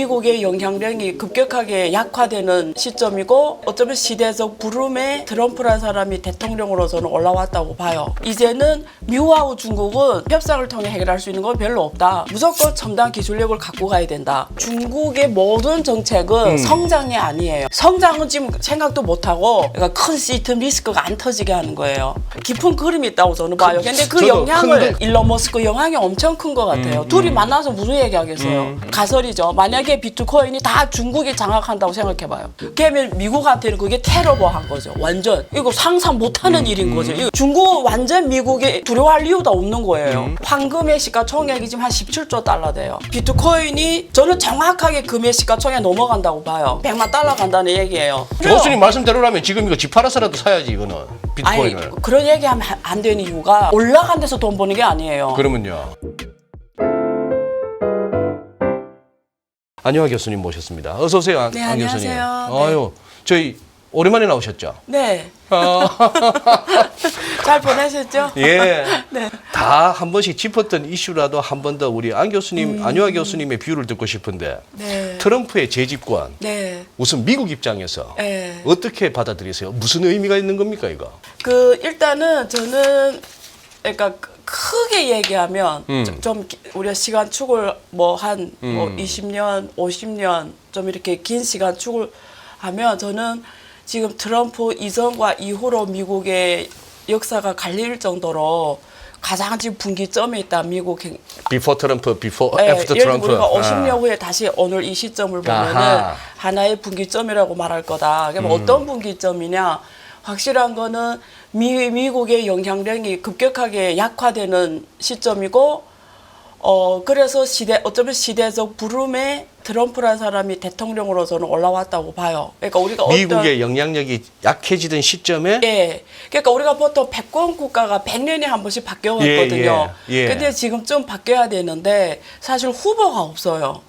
미국의 영향력이 급격하게 약화되는 시점이고 어쩌면 시대적 부름에 트럼프라는 사람이 대통령으로서는 올라왔다고 봐요. 이제는 미국하고 중국은 협상을 통해 해결할 수 있는 건 별로 없다. 무조건 첨단 기술력을 갖고 가야 된다. 중국의 모든 정책은 성장이 아니에요. 성장은 지금 생각도 못하고 그러니까 큰 시스템 리스크가 안 터지게 하는 거예요. 깊은 그림이 있다고 저는 봐요. 근데 그 영향을 일론 머스크 영향이 엄청 큰 것 같아요. 둘이 만나서 무슨 얘기하겠어요. 가설이죠. 만약에 비트코인이 다 중국이 장악한다고 생각해봐요. 그러면 미국한테는 그게 테러버한 거죠. 완전 이거 상상 못하는 일인 거죠. 이거 중국 완전 미국에 두려워할 이유도 없는 거예요. 황금의 시가총액이 지금 한 17조 달러 돼요. 비트코인이 저는 정확하게 금의 시가총액 넘어간다고 봐요. 100만 달러 간다는 얘기예요. 교수님 말씀대로라면 지금 이거 집 팔아서라도 사야지 이거는 비트코인을. 아니 그런 얘기하면 안 되는 이유가 올라간 데서 돈 버는 게 아니에요. 그러면요. 안녕하 교수님 모셨습니다. 어서 오세요. 네, 안 교수님. 안녕하세요. 네. 아유, 저희 오랜만에 나오셨죠? 네. 잘 보내셨죠? 예. 네. 다 한 번씩 짚었던 이슈라도 한 번 더 우리 안 교수님, 안유아 교수님의 뷰를 듣고 싶은데 네. 트럼프의 재집권, 네. 우선 미국 입장에서 네. 어떻게 받아들이세요? 무슨 의미가 있는 겁니까 이거? 일단은 저는 그러니까 크게 얘기하면 좀 우리가 시간 축을 뭐 한 20년, 50년 좀 이렇게 긴 시간 축을 하면 저는 지금 트럼프 이전과 이후로 미국의 역사가 갈릴 정도로 가장 지금 분기점에 있다. 미국 Before 트럼프, Before, 네, After 예를 들면 트럼프. 우리가 50년 후에 다시 오늘 이 시점을 보면은 아하. 하나의 분기점이라고 말할 거다. 그럼 어떤 분기점이냐? 확실한 거는 미국의 영향력이 급격하게 약화되는 시점이고, 그래서 어쩌면 시대적 부름에 트럼프라는 사람이 대통령으로서는 올라왔다고 봐요. 그러니까 우리가 미국의 영향력이 약해지던 시점에 예. 그러니까 우리가 보통 패권 국가가 100년에 한 번씩 바뀌어왔거든요. 예. 근데 지금 좀 바뀌어야 되는데 사실 후보가 없어요.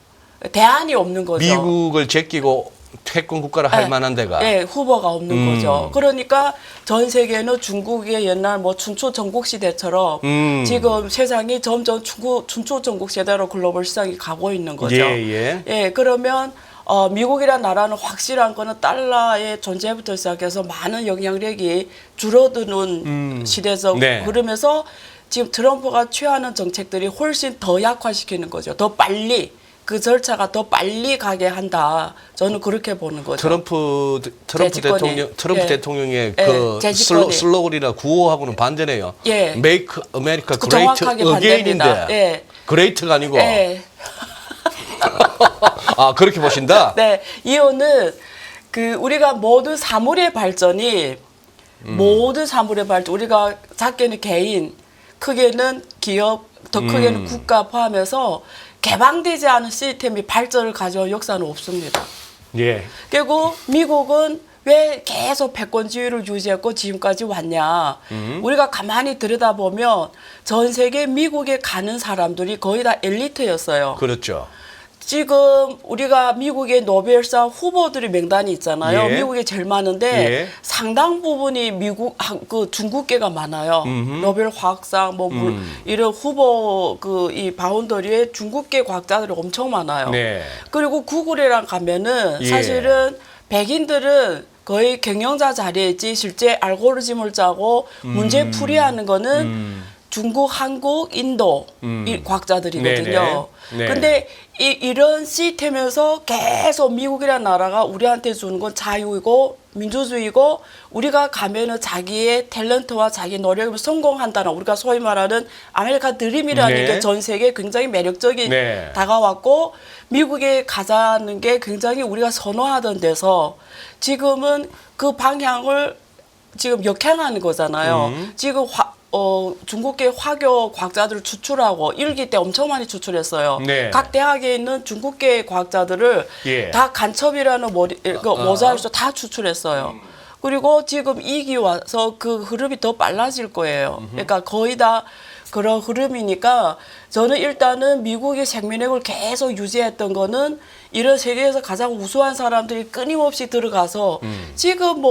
대안이 없는 거죠. 미국을 제끼고 패권 국가를 할 만한 데가. 예, 후보가 없는 거죠. 그러니까 전 세계는 중국의 옛날 뭐 춘추 전국 시대처럼 지금 세상이 점점 춘추 전국 시대로 글로벌 시장이 가고 있는 거죠. 예. 그러면 미국이란 나라는 확실한 거는 달러의 존재부터 시작해서 많은 영향력이 줄어드는 시대적 네. 그러면서 지금 트럼프가 취하는 정책들이 훨씬 더 약화시키는 거죠. 더 빨리. 그 절차가 더 빨리 가게 한다. 저는 그렇게 보는 거죠. 트럼프 대통령의 그 재집권이. 슬로건이나 구호하고는 반대네요. 예. Make America 그 Great 정확하게 Again인데 반대입니다. 예. Great가 아니고. 예. 아 그렇게 보신다? 네. 이유는 우리가 모든 사물의 발전이 모든 사물의 발전 우리가 작게는 개인, 크게는 기업, 더 크게는 국가 포함해서 개방되지 않은 시스템이 발전을 가져온 역사는 없습니다. 예. 그리고 미국은 왜 계속 패권주의를 유지했고 지금까지 왔냐. 우리가 가만히 들여다보면 전 세계 미국에 가는 사람들이 거의 다 엘리트였어요. 그렇죠. 지금 우리가 미국의 노벨상 후보들의 명단이 있잖아요. 예. 미국에 제일 많은데 예. 상당 부분이 중국계가 많아요. 노벨 화학상 이런 후보 이 바운더리에 중국계 과학자들이 엄청 많아요. 네. 그리고 구글이랑 가면은 예. 사실은 백인들은 거의 경영자 자리에 있지 실제 알고리즘을 짜고 문제 풀이하는 거는 중국, 한국, 인도 이 과학자들이거든요. 네네. 네. 근데 이런 시스템에서 계속 미국이라는 나라가 우리한테 주는 건 자유이고 민주주의고 우리가 가면은 자기의 탤런트와 자기 노력으로 성공한다는 우리가 소위 말하는 아메리카 드림이라는 네. 게 전 세계에 굉장히 매력적인 네. 다가왔고 미국에 가자는 게 굉장히 우리가 선호하던 데서 지금은 그 방향을 지금 역행하는 거잖아요. 지금 중국계 화교 과학자들을 추출하고 1기 때 엄청 많이 추출했어요. 네. 각 대학에 있는 중국계 과학자들을 예. 다 간첩이라는 모자이서 다 추출했어요. 그리고 지금 2기 와서 그 흐름이 더 빨라질 거예요. 그러니까 거의 다 그런 흐름이니까 저는 일단은 미국의 생명력을 계속 유지했던 거는 이런 세계에서 가장 우수한 사람들이 끊임없이 들어가서 지금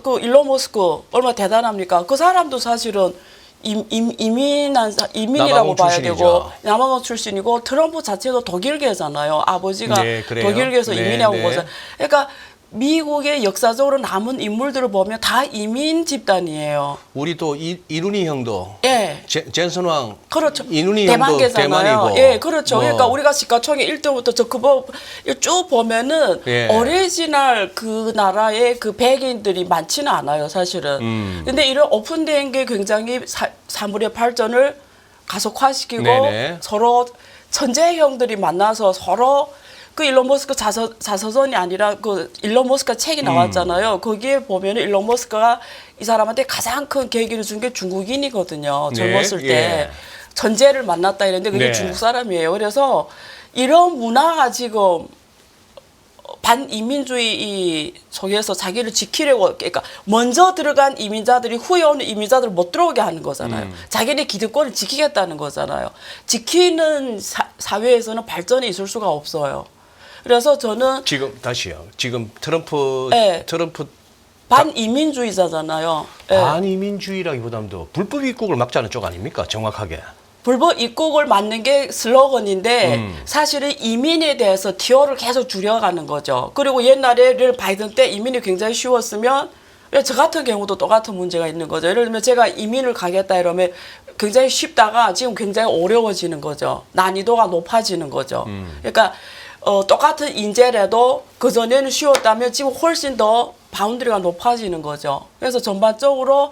그 일론 머스크 얼마나 대단합니까? 그 사람도 사실은 이민이라고 남아공 봐야 출신이죠. 되고 남아공 출신이고 트럼프 자체도 독일계잖아요. 아버지가 네, 그래요? 독일계에서 네, 이민해 온 네. 거죠. 그러니까 미국의 역사적으로 남은 인물들을 보면 다 이민 집단이에요. 우리 또 이룬이 형도 예. 젠슨 왕 그렇죠. 이룬이 형도 대만계잖아요. 대만이고. 예, 그렇죠. 뭐. 그러니까 우리가 시가총액 1등부터 쭉 보면은 예. 오리지널 그 나라의 그 백인들이 많지는 않아요, 사실은. 근데 이런 오픈된 게 굉장히 사물의 발전을 가속화시키고 네네. 서로 천재형들이 만나서 서로 그 일론 머스크 자서전이 아니라 그 일론 머스크 책이 나왔잖아요. 거기에 보면 일론 머스크가 이 사람한테 가장 큰 계기를 준 게 중국인이거든요. 네, 젊었을 때 예. 천재를 만났다 이랬는데 그게 네. 중국 사람이에요. 그래서 이런 문화가 지금 반이민주의 속에서 자기를 지키려고 그러니까 먼저 들어간 이민자들이 후에 오는 이민자들을 못 들어오게 하는 거잖아요. 자기네 기득권을 지키겠다는 거잖아요. 지키는 사회에서는 발전이 있을 수가 없어요. 그래서 저는 지금 다시요. 지금 트럼프 네. 반이민주의자잖아요. 예. 반이민주의라기보다도 불법 입국을 막자는 쪽 아닙니까? 정확하게. 불법 입국을 막는 게 슬로건인데 사실은 이민에 대해서 티오를 계속 줄여가는 거죠. 그리고 옛날에 바이든 때 이민이 굉장히 쉬웠으면 저 같은 경우도 똑같은 문제가 있는 거죠. 예를 들면 제가 이민을 가겠다 이러면 굉장히 쉽다가 지금 굉장히 어려워지는 거죠. 난이도가 높아지는 거죠. 그러니까 똑같은 인재라도 그전에는 쉬웠다면 지금 훨씬 더 바운드리가 높아지는 거죠. 그래서 전반적으로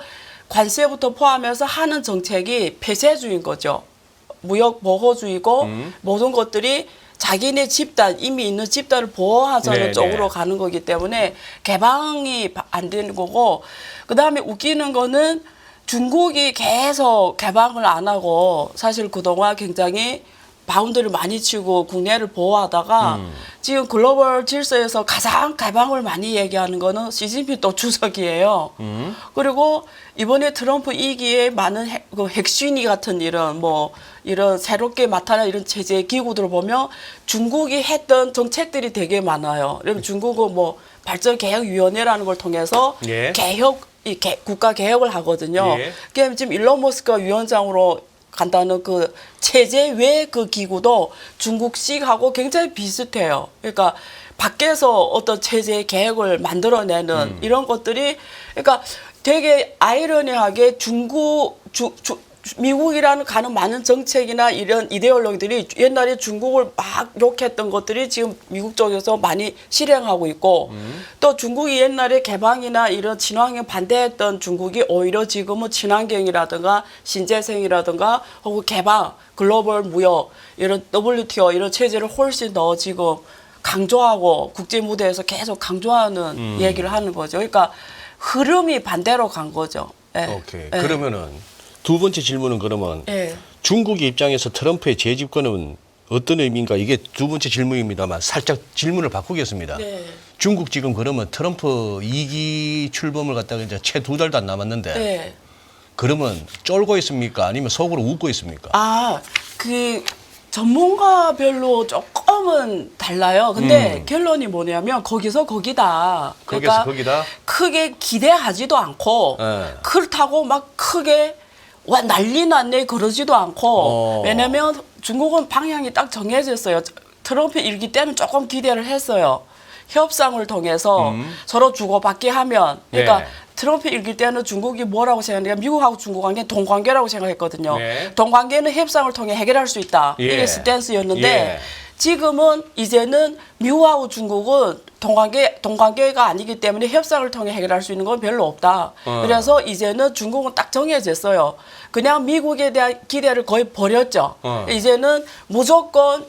관세부터 포함해서 하는 정책이 폐쇄주의인 거죠. 무역 보호주의고 모든 것들이 자기네 집단, 이미 있는 집단을 보호하자는 네, 쪽으로 네. 가는 거기 때문에 개방이 안 되는 거고 그다음에 웃기는 거는 중국이 계속 개방을 안 하고 사실 그동안 굉장히 바운드를 많이 치고 국내를 보호하다가 지금 글로벌 질서에서 가장 개방을 많이 얘기하는 거는 시진핑 또 주석이에요. 그리고 이번에 트럼프 2기에 많은 핵심이 같은 이런 새롭게 나타난 이런 체제 기구들을 보면 중국이 했던 정책들이 되게 많아요. 그럼 중국은 발전개혁위원회라는 걸 통해서 예. 국가 개혁을 하거든요. 예. 그럼 지금 일론 머스크가 위원장으로 간다는 그 체제 외 그 기구도 중국식하고 굉장히 비슷해요. 그러니까 밖에서 어떤 체제 개혁을 만들어내는 이런 것들이 그러니까 되게 아이러니하게 미국이라는 가는 많은 정책이나 이런 이데올로기들이 옛날에 중국을 막 욕했던 것들이 지금 미국 쪽에서 많이 실행하고 있고 또 중국이 옛날에 개방이나 이런 친환경 반대했던 중국이 오히려 지금은 친환경이라든가 신재생이라든가 혹은 개방, 글로벌 무역 이런 WTO 이런 체제를 훨씬 더 지금 강조하고 국제 무대에서 계속 강조하는 얘기를 하는 거죠. 그러니까 흐름이 반대로 간 거죠. 네. 오케이. 네. 그러면은 두 번째 질문은 그러면 네. 중국의 입장에서 트럼프의 재집권은 어떤 의미인가? 이게 두 번째 질문입니다만 살짝 질문을 바꾸겠습니다. 네. 중국 지금 그러면 트럼프 2기 출범을 갖다가 이제 채 2달도 안 남았는데 네. 그러면 쫄고 있습니까? 아니면 속으로 웃고 있습니까? 그 전문가별로 조금은 달라요. 근데 결론이 뭐냐면 거기서 거기다. 거기서 거기다? 크게 기대하지도 않고 네. 그렇다고 막 크게 와 난리 났네 그러지도 않고 왜냐면 중국은 방향이 딱 정해져 있어요. 트럼프 일기 때는 조금 기대를 했어요. 협상을 통해서 서로 주고받게 하면 그러니까 네. 트럼프 일기 때는 중국이 뭐라고 생각했냐면 미국하고 중국 관계는 동관계라고 생각했거든요. 네. 동관계는 협상을 통해 해결할 수 있다. 예. 이게 스탠스였는데 예. 지금은 이제는 미국하고 중국은 동관계가 아니기 때문에 협상을 통해 해결할 수 있는 건 별로 없다. 그래서 이제는 중국은 딱 정해졌어요. 그냥 미국에 대한 기대를 거의 버렸죠. 이제는 무조건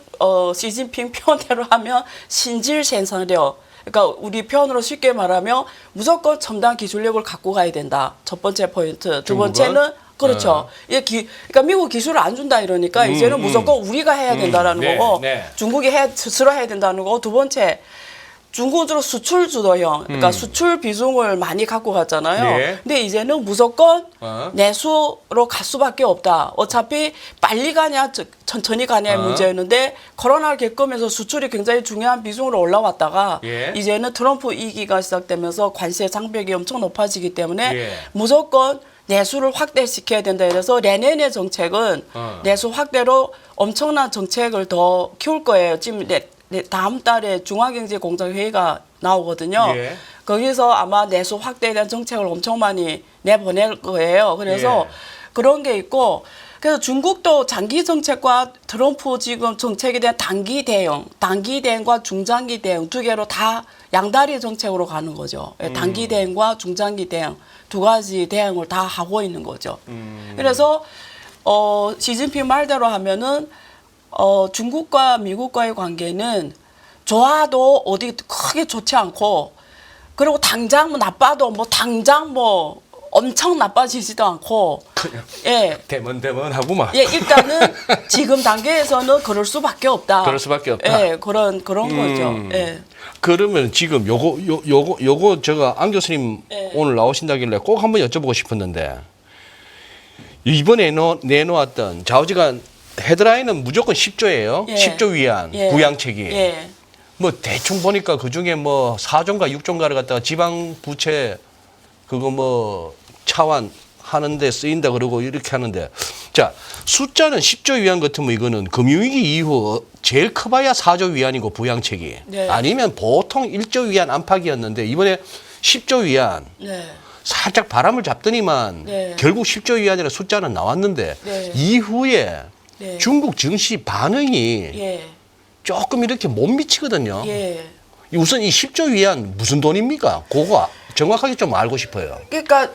시진핑 표현대로 하면 신질 생산력. 그러니까 우리 표현으로 쉽게 말하면 무조건 첨단 기술력을 갖고 가야 된다. 첫 번째 포인트. 두 중국은? 번째는 그렇죠. 그러니까 미국 기술을 안 준다 이러니까 이제는 무조건 우리가 해야 된다라는 네, 거고 네. 중국이 스스로 해야 된다는 거고 두 번째 중국은 주로 수출 주도형, 그러니까 수출 비중을 많이 갖고 갔잖아요. 네. 근데 이제는 무조건 내수로 갈 수밖에 없다. 어차피 빨리 가냐, 천천히 가냐의 문제였는데 코로나를 겪으면서 수출이 굉장히 중요한 비중으로 올라왔다가 예. 이제는 트럼프 2기가 시작되면서 관세 장벽이 엄청 높아지기 때문에 예. 무조건 내수를 확대시켜야 된다. 그래서 내년의 정책은 내수 확대로 엄청난 정책을 더 키울 거예요. 지금 다음 달에 중앙경제공정회의가 나오거든요. 예. 거기서 아마 내수 확대에 대한 정책을 엄청 많이 내보낼 거예요. 그래서 예. 그런 게 있고, 그래서 중국도 장기 정책과 트럼프 지금 정책에 대한 단기 대응과 중장기 대응 두 개로 다 양다리 정책으로 가는 거죠. 단기 대응과 중장기 대응 두 가지 대응을 다 하고 있는 거죠. 그래서 시진핑 말대로 하면은 중국과 미국과의 관계는 좋아도 어디 크게 좋지 않고, 그리고 당장 뭐 나빠도 뭐 당장 뭐 엄청 나빠지지도 않고, 예. 대먼대먼하구만. 예, 일단은 지금 단계에서는 그럴 수밖에 없다. 그럴 수밖에 없다. 예, 그런 거죠. 예. 그러면 지금 요거 제가 안 교수님 예. 오늘 나오신다길래 꼭 한번 여쭤보고 싶었는데, 이번에 내놓았던 좌우지간 헤드라인은 무조건 10조예요. 예. 10조 위안 예. 부양책이. 예. 뭐 대충 보니까 그 중에 뭐 4조인가 6조인가를 갖다가 지방 부채 그거 뭐 차환 하는데 쓰인다 그러고 이렇게 하는데, 자, 숫자는 10조 위안 같으면 이거는 금융위기 이후 제일 커봐야 4조 위안이고 부양책이. 네. 아니면 보통 1조 위안 안팎이었는데 이번에 10조 위안. 네. 살짝 바람을 잡더니만 네. 결국 10조 위안이라 숫자는 나왔는데 네. 이후에 네. 중국 증시 반응이 예. 조금 이렇게 못 미치거든요. 예. 우선 이 10조 위안 무슨 돈입니까? 그거 정확하게 좀 알고 싶어요. 그러니까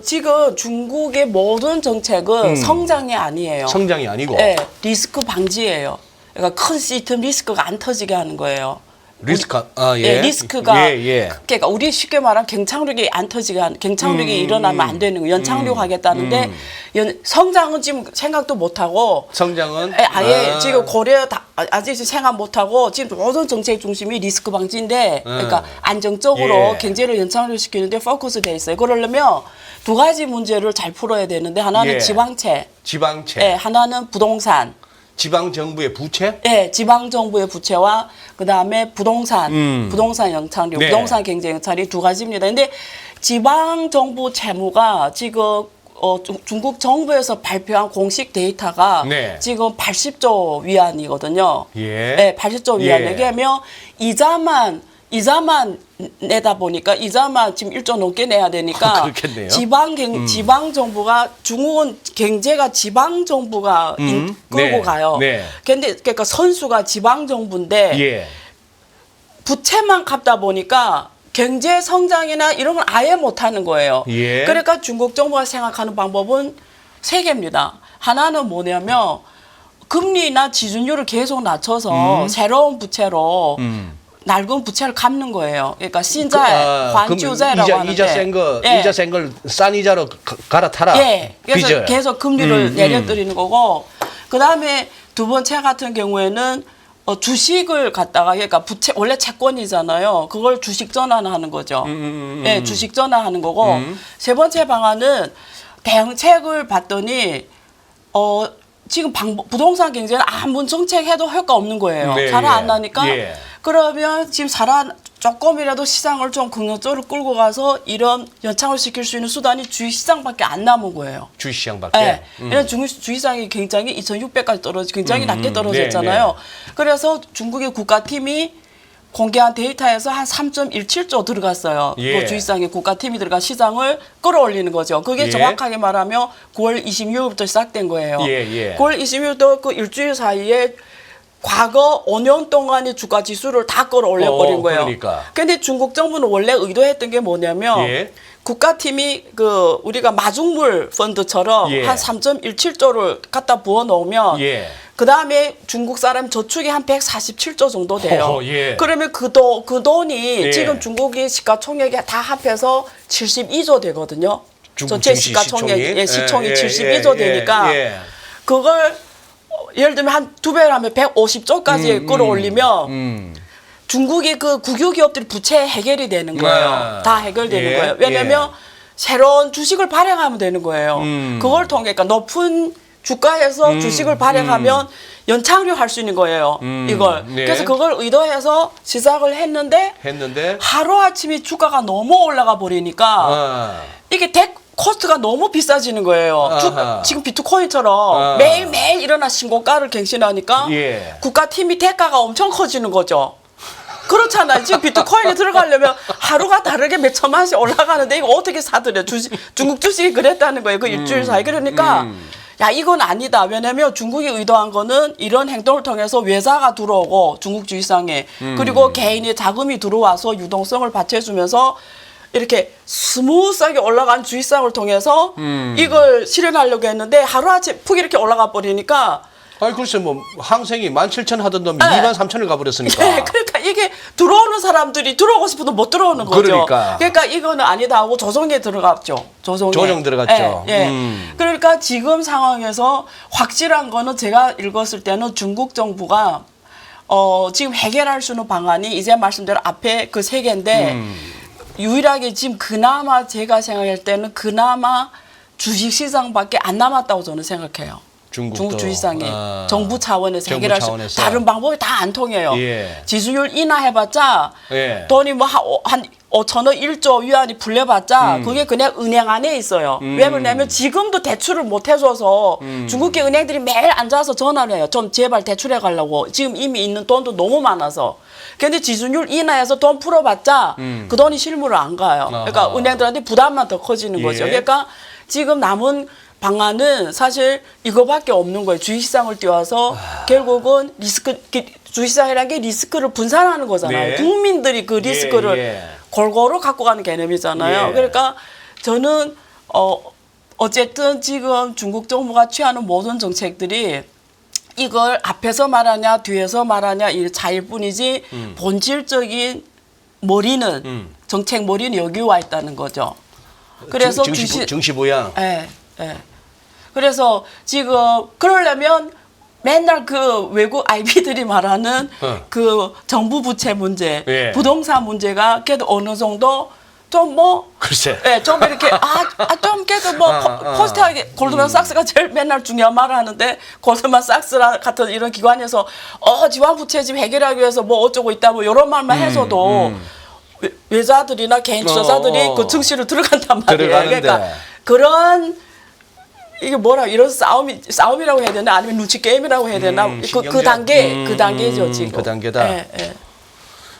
지금 중국의 모든 정책은 성장이 아니에요. 성장이 아니고 예, 리스크 방지예요. 그러니까 큰 시스템 리스크가 안 터지게 하는 거예요. 리스크 예, 리스크가 예. 그러니까 우리 쉽게 말하면 경착륙이 안 터지게 하는, 경착륙이 일어나면 안 되는 거, 연착륙 하겠다는데 성장은 지금 생각도 못 하고, 성장은 아예 지금 고려 아직 생각 못 하고 지금 모든 정책 중심이 리스크 방지인데, 그러니까 안정적으로 예. 경제를 연착륙 시키는데 포커스 돼 있어요. 그러려면 두 가지 문제를 잘 풀어야 되는데, 하나는 예. 지방채, 지방채, 예, 하나는 부동산. 지방 정부의 부채, 예, 지방 정부의 부채와 그다음에 부동산 연착륙, 네. 부동산 경제 연착륙 두 가지입니다. 근데 지방 정부 채무가 지금 중국 정부에서 발표한 공식 데이터가 네. 지금 80조 위안이거든요. 예. 네, 80조 위안. 예. 얘기하면 이자만 내다 보니까 이자만 지금 1조 넘게 내야 되니까 그렇겠네요. 지방 정부가, 중국은 경제가 지방 정부가 끌고 네. 가요. 네. 근데 그러니까 선수가 지방 정부인데 예. 부채만 갚다 보니까 경제 성장이나 이런 걸 아예 못 하는 거예요. 예. 그러니까 중국 정부가 생각하는 방법은 세 개입니다. 하나는 뭐냐면 금리나 지준율을 계속 낮춰서 새로운 부채로 낡은 부채를 갚는 거예요. 그러니까 신자, 환주제라고 하는데, 이자 센 거, 예. 이자 센 걸 싼 이자로 갈아타라. 예. 그래서 빚을. 계속 금리를 내려드리는 거고, 그 다음에 두 번째 같은 경우에는 주식을 갖다가, 그러니까 부채 원래 채권이잖아요. 그걸 주식 전환하는 거죠. 예, 주식 전환하는 거고, 세 번째 방안은 대응책을 봤더니 지금 부동산 경제는 아무 정책해도 효과 없는 거예요. 네, 살아 안 예. 나니까. 예. 그러면 지금 조금이라도 시장을 좀 긍정적으로 끌고 가서 이런 연착을 시킬 수 있는 수단이 주식시장밖에 안 남은 거예요. 주식시장밖에. 네. 왜냐면 주식시장이 굉장히 2,600까지 굉장히 낮게 떨어졌잖아요. 네. 그래서 중국의 국가팀이 공개한 데이터에서 한 3.17조 들어갔어요. 예. 그 주식시장에 국가팀이 들어가 시장을 끌어올리는 거죠. 그게 예. 정확하게 말하면 9월 26일부터 시작된 거예요. 예. 9월 26일부터 그 일주일 사이에 과거 5년 동안의 주가 지수를 다 끌어올려 버린 거예요. 그러니까. 근데 중국 정부는 원래 의도했던 게 뭐냐면 예. 국가팀이 우리가 마중물 펀드처럼 예. 한 3.17조를 갖다 부어 놓으면 예. 그 다음에 중국 사람 저축이 한 147조 정도 돼요. 예. 그러면 그 돈이 예. 지금 중국이 시가총액이 다 합해서 72조 되거든요. 중국 전체 증시 시가총액, 시총이 예. 72조 되니까 예. 그걸 예를 들면 한 2배를 하면 150조까지 끌어올리면 중국의 그 국유 기업들이 부채 해결이 되는 거예요. 다 해결되는 예. 거예요. 왜냐면 새로운 주식을 발행하면 되는 거예요. 그걸 통해 그러니까 높은 주가에서 주식을 발행하면 연착륙 할 수 있는 거예요. 이걸. 네. 그래서 그걸 의도해서 시작을 했는데 하루아침에 주가가 너무 올라가 버리니까 이게 코스트가 너무 비싸지는 거예요. 아하. 지금 비트코인처럼 매일매일 일어나 신고가를 갱신하니까 예. 국가팀이 대가가 엄청 커지는 거죠. 그렇잖아요. 지금 비트코인에 들어가려면 하루가 다르게 몇 천만씩 올라가는데 이거 어떻게 사들여? 중국 주식이 그랬다는 거예요. 그 일주일 사이. 그러니까 야 이건 아니다. 왜냐하면 중국이 의도한 거는 이런 행동을 통해서 외자가 들어오고 중국 주식시장에 그리고 개인의 자금이 들어와서 유동성을 받쳐주면서 이렇게 스무스하게 올라간 주식시장을 통해서 이걸 실현하려고 했는데 하루아침에 푹 이렇게 올라가 버리니까 아니 글쎄 뭐 항생이 17,000 하던 놈이 네. 23,000을 가버렸으니까. 네, 그러니까 이게 들어오는 사람들이 들어오고 싶어도 못 들어오는 거죠. 그러니까 이거는 아니다 하고 조정에 들어갔죠. 조정 들어갔죠. 예, 예. 그러니까 지금 상황에서 확실한 거는 제가 읽었을 때는 중국 정부가 지금 해결할 수 있는 방안이 이제 말씀대로 앞에 그 세 개인데 유일하게 지금 그나마 제가 생각할 때는 그나마 주식시장밖에 안 남았다고 저는 생각해요. 중국 주식시장이 정부 차원에서 해결할 수 다른 방법이 다 안 통해요. 예. 지수율 인하해봤자 예. 돈이 뭐 한 5천억 1조 위안이 불려봤자 그게 그냥 은행 안에 있어요. 왜 그러냐면 지금도 대출을 못 해줘서 중국계 은행들이 매일 앉아서 전화를 해요. 좀 제발 대출해 가려고. 지금 이미 있는 돈도 너무 많아서. 근데 지수율 인하해서 돈 풀어봤자 그 돈이 실무를 안 가요. 그러니까 아하. 은행들한테 부담만 더 커지는 거죠. 예. 그러니까 지금 남은 방안은 사실 이거밖에 없는 거예요. 주식시장을 띄워서 결국은 주식시장이라는 게 리스크를 분산하는 거잖아요. 네. 국민들이 그 리스크를 예. 골고루 갖고 가는 개념이잖아요. 예. 그러니까 저는 어쨌든 지금 중국 정부가 취하는 모든 정책들이 이걸 앞에서 말하냐 뒤에서 말하냐 이 차이일 뿐이지 본질적인 머리는 정책 머리는 여기 와 있다는 거죠. 그래서 증시 부양. 예, 예. 그래서 지금 그러려면 맨날 그 외국 IB들이 말하는 그 정부 부채 문제, 예. 부동산 문제가 그래도 어느 정도 좀 뭐, 글쎄. 예, 좀 이렇게 좀 그래도 뭐 포스트하게 골드만삭스가 제일 맨날 중요한 말을 하는데 골드만삭스 같은 이런 기관에서 지방 부채 지금 해결하기 위해서 뭐 어쩌고 있다 뭐 이런 말만 해서도 외자들이나 개인 투자자들이 그 증시를 들어간단 말이에요. 들어가는데. 그러니까 그런 이게 뭐라 이런 싸움이라고 해야 되나 아니면 눈치 게임이라고 해야 되나 그 단계죠 지금. 그 단계다. 예, 예.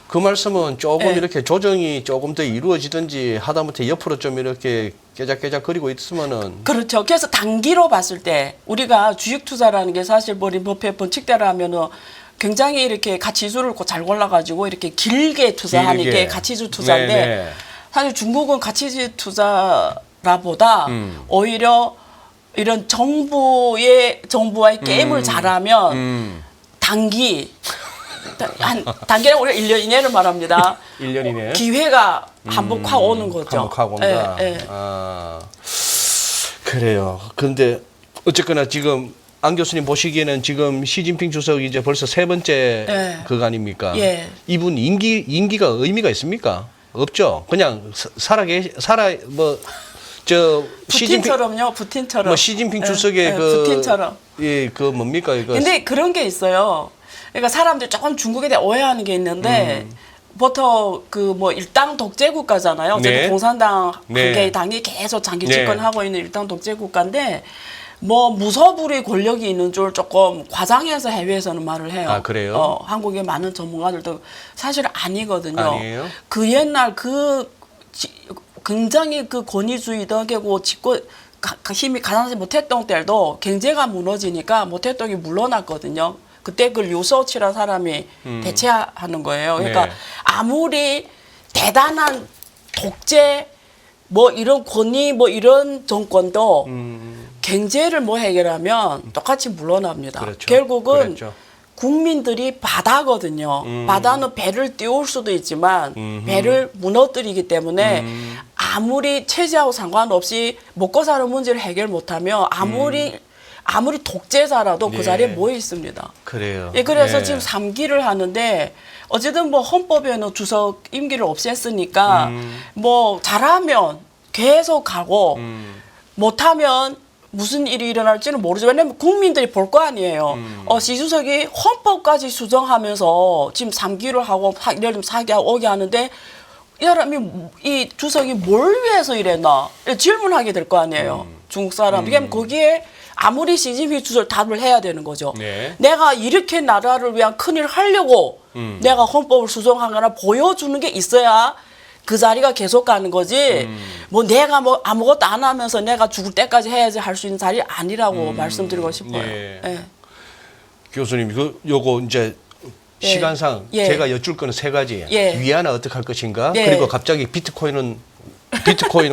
그 말씀은 조금 예. 이렇게 조정이 조금 더 이루어지든지 하다못해 옆으로 좀 이렇게 깨작깨작거리고 있으면은 그렇죠. 그래서 단기로 봤을 때 우리가 주식 투자라는 게 사실 머리 버핏 법칙대로 하면은 굉장히 이렇게 가치주를 잘 골라가지고 이렇게 길게 투자하는 게 가치주 투자인데 네네. 사실 중국은 가치주 투자라보다 오히려 이런 정부와의 게임을 잘하면 단기는 우리가 1년 이내를 말합니다. 1년 이내 기회가 한복화 오는 거죠. 한복화 온다. 예, 예. 그래요. 근데 어쨌거나 지금 안 교수님 보시기에는 지금 시진핑 주석이 이제 벌써 세 번째 예. 그거 아닙니까? 예. 이분 임기가 의미가 있습니까? 없죠. 그냥 푸틴처럼요. 푸틴처럼. 뭐 시진핑 주석의 예, 푸틴처럼. 그 뭡니까 이거? 근데 그런 게 있어요. 그러니까 사람들이 조금 중국에 대해 오해하는 게 있는데 보통 그 뭐 일당 독재 국가잖아요. 어쨌든 네. 공산당 네. 그게 당이 계속 장기 네. 집권하고 있는 일당 독재 국가인데 뭐 무소불위 권력이 있는 줄 조금 과장해서 해외에서는 말을 해요. 아, 그래요? 한국의 많은 전문가들도 사실 아니거든요. 아니에요? 그 옛날 굉장히 그 권위주의 덕이고 힘이 가장하지 못했던 때도 경제가 무너지니까 모택동이 물러났거든요. 그때 그 류서치라는 사람이 대체하는 거예요. 그러니까 네. 아무리 대단한 독재 뭐 이런 권위 뭐 이런 정권도 경제를 뭐 해결하면 똑같이 물러납니다. 그렇죠. 결국은 그랬죠. 국민들이 바다거든요. 바다는 배를 띄울 수도 있지만 배를 무너뜨리기 때문에 아무리 체제하고 상관없이 먹고 사는 문제를 해결 못하면 아무리 독재자라도 그 예. 자리에 모여 있습니다. 그래요. 예, 그래서 예. 지금 3기를 하는데 어쨌든 뭐 헌법에는 주석 임기를 없앴으니까 뭐 잘하면 계속 가고 못하면 무슨 일이 일어날지는 모르죠. 왜냐면 국민들이 볼 거 아니에요. 시 주석이 헌법까지 수정하면서 지금 3기를 하고 예를 들면 4기하고 5기 하는데 이 사람이 이 주석이 뭘 위해서 이랬나 질문하게 될 거 아니에요. 중국 사람. 그럼 거기에 아무리 시진핑 주석 답을 해야 되는 거죠. 네. 내가 이렇게 나라를 위한 큰일을 하려고 내가 헌법을 수정하거나 보여주는 게 있어야 그 자리가 계속 가는 거지. 뭐 내가 뭐 아무것도 안 하면서 내가 죽을 때까지 해야지 할 수 있는 자리 아니라고 말씀드리고 싶어요. 예. 예. 교수님, 요거 이제 예. 시간상 예. 제가 여쭐 거는 세 가지. 예. 위안화 어떻게 할 것인가? 예. 그리고 갑자기 비트코인은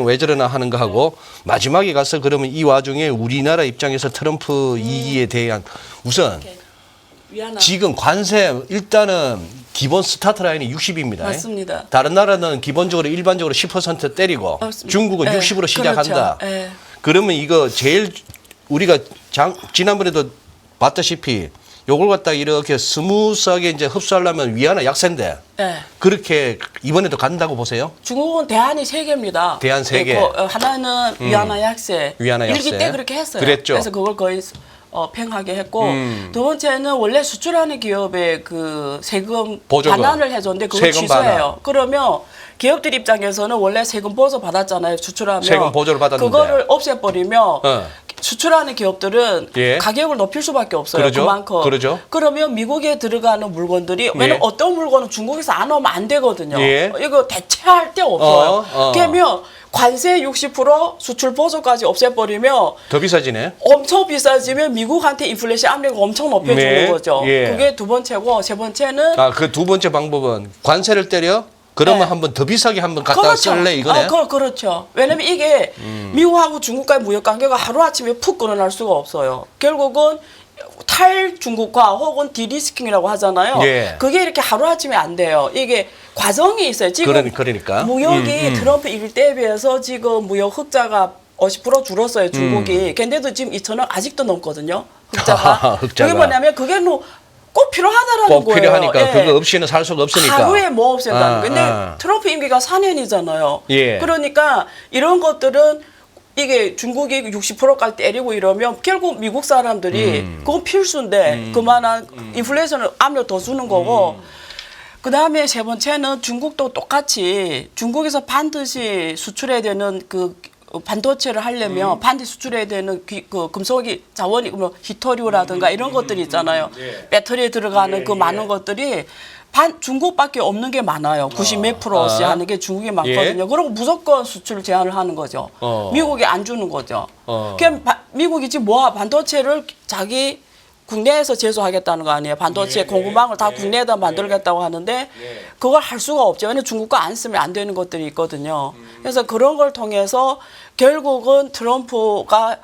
왜 저러나 하는 거 하고 마지막에 가서 그러면 이 와중에 우리나라 입장에서 트럼프 이기에 대한 우선 위안화. 지금 관세 일단은 기본 스타트 라인이 60입니다. 맞습니다. 다른 나라는 기본적으로 일반적으로 10% 때리고 맞습니다. 중국은 예. 60으로 시작한다. 그렇죠. 예. 그러면 이거 제일 우리가 지난번에도 봤다시피 요걸 갖다 이렇게 스무스하게 이제 흡수하려면 위안화 약세인데 예. 그렇게 이번에도 간다고 보세요? 중국은 대안이 세 개입니다. 대안 세 개. 하나는 위안화 약세. 위안화 약세. 일기 때 그렇게 했어요. 그랬죠. 그래서 그걸 거의 팽하게 했고 두 번째는 원래 수출하는 기업의 그 세금 보조금. 반환을 해줬는데 그걸 세금 취소해요. 반환. 그러면 기업들 입장에서는 원래 세금 보조 받았잖아요. 수출하면 세금 보조를 받았는데. 그거를 없애버리면 어. 수출하는 기업들은 예. 가격을 높일 수밖에 없어요. 그러죠. 그만큼. 그러죠. 그러면 미국에 들어가는 물건들이 왜냐면 예. 어떤 물건은 중국에서 안 오면 안 되거든요. 예. 이거 대체할 데 없어요. 그러면 관세 60% 수출 보조까지 없애버리면 더 비싸지네. 엄청 비싸지면 미국한테 인플레이션 압력을 엄청 높여주는 네. 거죠. 예. 그게 두 번째고 세 번째는 그 두 번째 방법은 관세를 때려 그러면 네. 한번 더 비싸게 한번 갖다 쓸래 이거네. 그렇죠. 왜냐면 이게 미국하고 중국과의 무역 관계가 하루아침에 푹 끊어날 수가 없어요. 결국은 탈중국화 혹은 디리스킹이라고 하잖아요. 예. 그게 이렇게 하루아침에 안 돼요. 이게 과정이 있어요. 지금 그러니까. 무역이 트럼프 일 때에 비해서 지금 무역 흑자가 50% 줄었어요. 중국이. 근데도 지금 2천억 아직도 넘거든요. 흑자가. 흑자가. 그게 뭐냐면 그게 꼭 필요하다라는 꼭 거예요. 필요하니까 예. 그거 없이는 살 수가 없으니까. 하루에 뭐 없앤다는 근데 트럼프 임기가 4년이잖아요. 예. 그러니까 이런 것들은 이게 중국이 60%까지 때리고 이러면 결국 미국 사람들이 그건 필수인데 그만한 인플레이션을 압력 더 주는 거고 그 다음에 세 번째는 중국도 똑같이 중국에서 반드시 수출해야 되는 그 반도체를 하려면 반드시 수출해야 되는 그 금속이 자원이 뭐 히토리우라든가 이런 것들이 있잖아요. 배터리에 들어가는 그 많은 것들이 중국밖에 없는 게 많아요. 90 몇 프로씩 하는 게 중국이 많거든요. 예. 그리고 무조건 수출 제한을 하는 거죠. 미국이 안 주는 거죠. 그럼 미국이 지금 반도체를 자기 국내에서 제조하겠다는 거 아니에요. 반도체 공급망을 다 국내에다 만들겠다고 하는데 그걸 할 수가 없죠. 왜냐하면 중국 거 안 쓰면 안 되는 것들이 있거든요. 그래서 그런 걸 통해서 결국은 트럼프가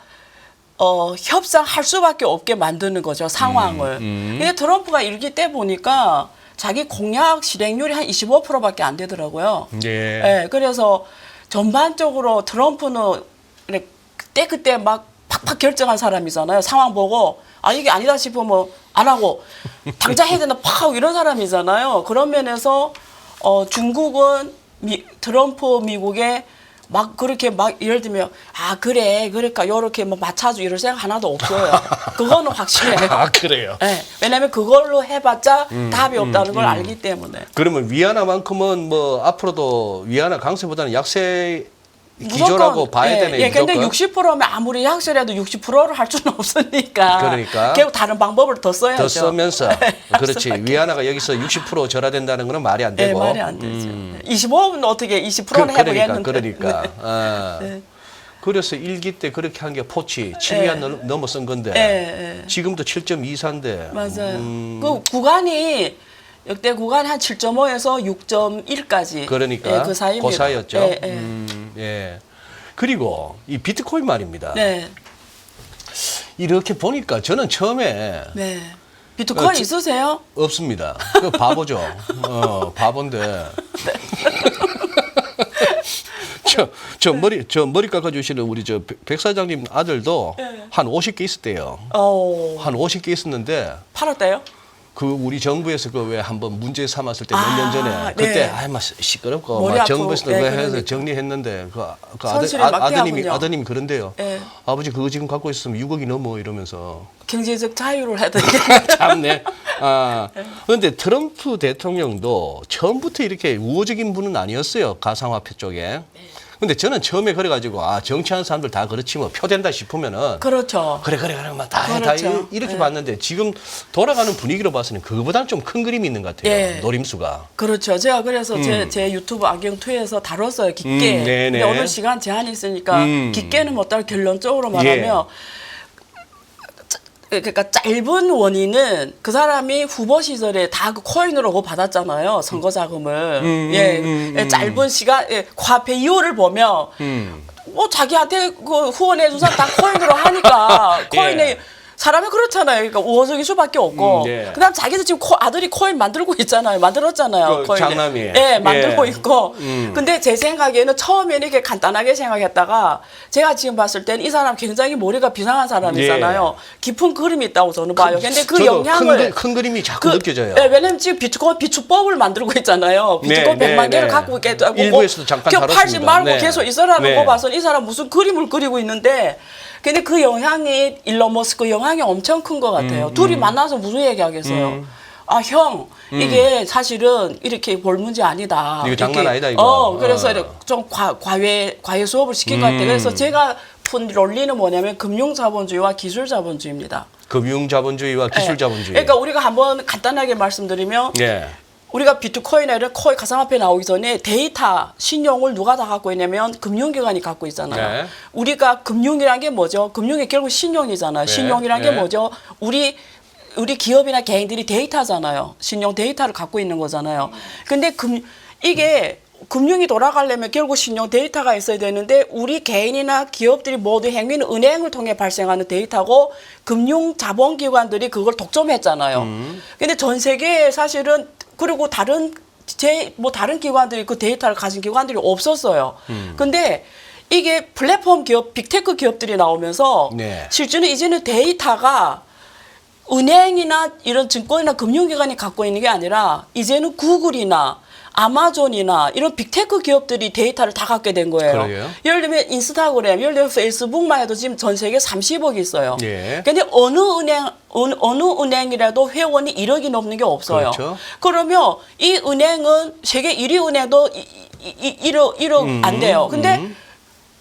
협상할 수밖에 없게 만드는 거죠. 상황을. 근데 트럼프가 일기 때 보니까 자기 공약 실행률이 한 25%밖에 안 되더라고요. 예. 네, 그래서 전반적으로 트럼프는 그때 막 팍팍 결정한 사람이잖아요. 상황 보고 이게 아니다 싶으면 안 하고 당장 해야 된다 팍 하고 이런 사람이잖아요. 그런 면에서 중국은 트럼프 미국에 막 그렇게 막 예를 들면 그래 그러니까 요렇게 뭐 맞춰줘 이럴 생각 하나도 없어요. 그거는 확실해요. 그래요. 네, 왜냐하면 그걸로 해봤자 답이 없다는 걸 알기 때문에. 그러면 위안화만큼은 뭐 앞으로도 위안화 강세보다는 약세 기조라고 봐야 되네. 예, 근데 60%면 아무리 약세라도 60%를 할 수는 없으니까. 그러니까. 결국 다른 방법을 더 써야죠. 더 쓰면서 그렇지. 위안화가 여기서 60% 절하된다는 거는 말이 안 되고. 네, 말이 안 되죠. 25는 어떻게 20%는 해보겠는데. 그러니까. 네. 그래서 일기 때 그렇게 한 게 포치 7위안 넘어 쓴 건데 지금도 7.24인데. 맞아요. 그 구간이 역대 구간이 한 7.5에서 6.1까지. 그러니까 그 사이입니다. 그 사이였죠. 예. 그리고 이 비트코인 말입니다. 네. 이렇게 보니까 저는 처음에 네. 비트코인 있으세요? 없습니다. 그 바보죠. 바본데. 저 머리 깎아주시는 우리 백 사장님 아들도 한 50개 있었대요. 한 50개 있었는데 팔았대요? 그 우리 정부에서 그 왜 한번 문제 삼았을 때 몇 년 전에 그때 네. 막 시끄럽고 머리 막 아프고, 정부에서 네, 그거 해서 그러니까. 정리했는데 그 손실을 막게 하군요. 아드님이 그런데요. 네. 아버지 그거 지금 갖고 있으면 6억이 넘어 이러면서 경제적 자유를 해드리게. 참네. 아 그런데 트럼프 대통령도 처음부터 이렇게 우호적인 분은 아니었어요. 가상화폐 쪽에. 근데 저는 처음에 그래가지고 정치하는 사람들 다 그렇지 뭐 표 된다 싶으면은 그렇죠. 그래 다 그렇죠. 이렇게 네. 봤는데 지금 돌아가는 분위기로 봐서는 그거보다는 좀 큰 그림이 있는 것 같아요. 예. 노림수가. 그렇죠. 제가 그래서 제 유튜브 악영2에서 다뤘어요. 깊게. 네네. 근데 오늘 시간 제한이 있으니까 깊게는 못 다루 결론적으로 말하면 그러니까 짧은 원인은 그 사람이 후보 시절에 다 그 코인으로 받았잖아요. 선거 자금을. 짧은 시간 화폐 이유를 보면 뭐 자기한테 그 후원해 준 사람 다 코인으로 하니까 코인에 사람이 그렇잖아요. 그러니까 우호적일 수밖에 없고. 예. 그다음 자기도 지금 아들이 코인 만들고 있잖아요. 만들었잖아요. 그 코인을. 장남이. 예, 만들고 예. 있고. 근데 제 생각에는 처음에는 이렇게 간단하게 생각했다가 제가 지금 봤을 때는 이 사람 굉장히 머리가 비상한 사람이잖아요. 깊은 그림이 있다고 저는 봐요. 근데 그 저도 영향을 큰 그림이 자꾸 느껴져요. 예, 왜냐면 지금 비트코인 비추법을 만들고 있잖아요. 비트코인 네, 100만 개를 네. 갖고 있겠다고. 일부에서도 잠깐 다뤘습니다. 팔지 말고 네. 계속 있으라는 네. 거 봐서는 이 사람 무슨 그림을 그리고 있는데 근데 그 영향이 일론 머스크 영향이 엄청 큰 것 같아요. 둘이 만나서 무슨 얘기하겠어요. 아, 형, 이게 사실은 이렇게 볼 문제 아니다. 이거 장난 이렇게. 아니다, 이거. 그래서 좀 과외 수업을 시킨 것 같아요. 그래서 제가 푼 논리는 뭐냐면 금융자본주의와 기술자본주의입니다. 금융자본주의와 기술자본주의. 그러니까 우리가 한번 간단하게 말씀드리면 예. 우리가 비트코인이나 이런 코인 가상화폐 나오기 전에 데이터, 신용을 누가 다 갖고 있냐면 금융기관이 갖고 있잖아요. 네. 우리가 금융이란 게 뭐죠? 금융이 결국 신용이잖아요. 네. 신용이란 게 네. 뭐죠? 우리 기업이나 개인들이 데이터잖아요. 신용 데이터를 갖고 있는 거잖아요. 근데 이게 금융이 돌아가려면 결국 신용 데이터가 있어야 되는데 우리 개인이나 기업들이 모두 행위는 은행을 통해 발생하는 데이터고 금융 자본기관들이 그걸 독점했잖아요. 근데 전 세계에 사실은 그리고 다른 기관들이 그 데이터를 가진 기관들이 없었어요. 근데 이게 플랫폼 기업, 빅테크 기업들이 나오면서 네. 실제는 이제는 데이터가 은행이나 이런 증권이나 금융기관이 갖고 있는 게 아니라 이제는 구글이나 아마존이나 이런 빅테크 기업들이 데이터를 다 갖게 된 거예요. 그러게요. 예를 들면 인스타그램, 예를 들면 페이스북만 해도 지금 전 세계 30억이 있어요. 예. 근데 어느 은행이라도 회원이 1억이 넘는 게 없어요. 그렇죠. 그러면 이 은행은 세계 1위 은행도 1억 안 돼요. 근데